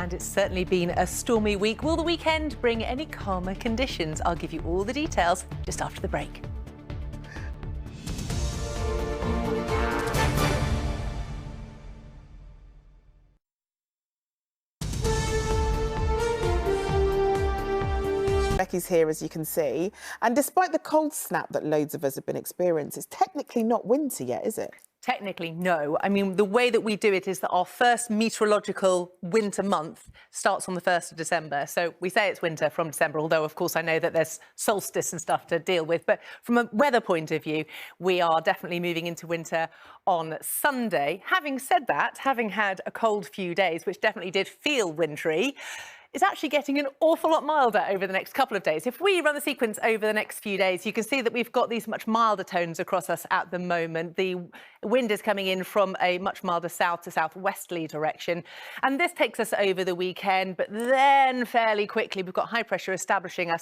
and it's certainly been a stormy week. Will the weekend bring any calmer conditions? I'll give you all the details just after the break. Becky's here, as you can see, and despite the cold snap that loads of us have been experiencing, it's technically not winter yet, is it? Technically, no. I mean, the way that we do it is that our first meteorological winter month starts on the 1st of December. So we say it's winter from December, although, of course, I know that there's solstice and stuff to deal with. But from a weather point of view, we are definitely moving into winter on Sunday. Having said that, having had a cold few days, which definitely did feel wintry, it's actually getting an awful lot milder over the next couple of days. If we run the sequence over the next few days, you can see that we've got these much milder tones across us at the moment. The wind is coming in from a much milder south to southwesterly direction, and this takes us over the weekend, but then fairly quickly we've got high pressure establishing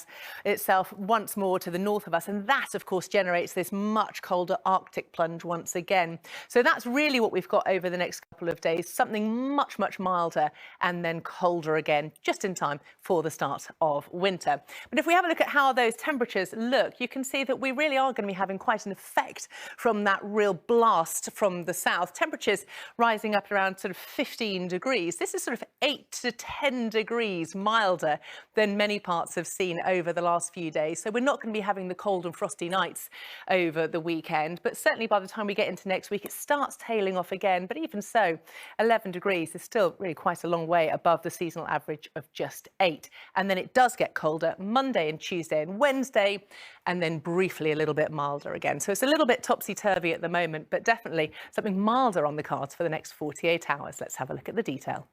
itself once more to the north of us, and that of course generates this much colder Arctic plunge once again. So that's really what we've got over the next couple of days, something much milder and then colder again, just in time for the start of winter. But if we have a look at how those temperatures look, you can see that we really are going to be having quite an effect from that real blast from the south. Temperatures rising up around sort of 15 degrees. This is sort of 8 to 10 degrees milder than many parts have seen over the last few days. So we're not going to be having the cold and frosty nights over the weekend, but certainly by the time we get into next week, it starts tailing off again. But even so, 11 degrees is still really quite a long way above the seasonal average of just 8. And then it does get colder Monday and Tuesday and Wednesday, and then briefly a little bit milder again. So it's a little bit topsy-turvy at the moment, but definitely something milder on the cards for the next 48 hours. Let's have a look at the detail.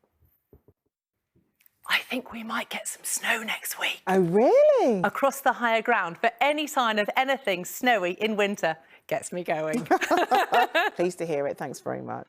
I think we might get some snow next week. Oh, really? Across the higher ground, but any sign of anything snowy in winter gets me going. Pleased to hear it. Thanks very much.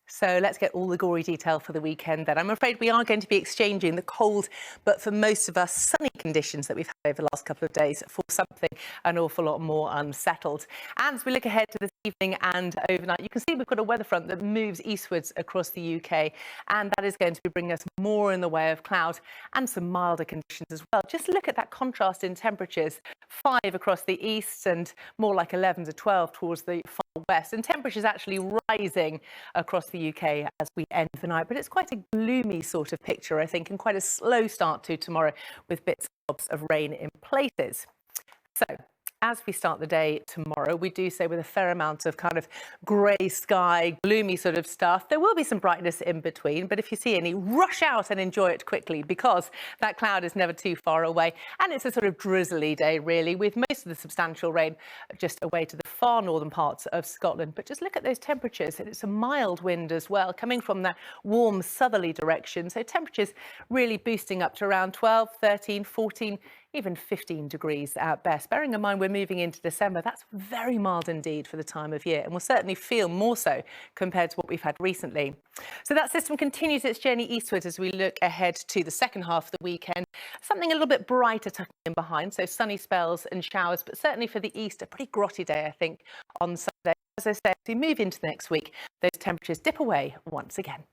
So let's get all the gory detail for the weekend then. I'm afraid we are going to be exchanging the cold, but for most of us, sunny conditions that we've had over the last couple of days for something an awful lot more unsettled. And as we look ahead to this evening and overnight, you can see we've got a weather front that moves eastwards across the UK, and that is going to be bringing us more in the way of cloud and some milder conditions as well. Just look at that contrast in temperatures, 5 across the east and more like 11 to 12 towards the far west, and temperatures actually rising across the UK as we end the night. But it's quite a gloomy sort of picture, I think, and quite a slow start to tomorrow with bits and bobs of rain in places. So as we start the day tomorrow, we do so with a fair amount of kind of grey sky, gloomy sort of stuff. There will be some brightness in between, but if you see any, rush out and enjoy it quickly, because that cloud is never too far away. And it's a sort of drizzly day, really, with most of the substantial rain just away to the far northern parts of Scotland. But just look at those temperatures. It's a mild wind as well, coming from that warm southerly direction. So temperatures really boosting up to around 12, 13, 14, even 15 degrees at best. Bearing in mind we're moving into December, that's very mild indeed for the time of year, and will certainly feel more so compared to what we've had recently. So that system continues its journey eastward as we look ahead to the second half of the weekend. Something a little bit brighter tucking in behind, so sunny spells and showers, but certainly for the east, a pretty grotty day, I think, on Sunday. As I said, as we move into next week, those temperatures dip away once again.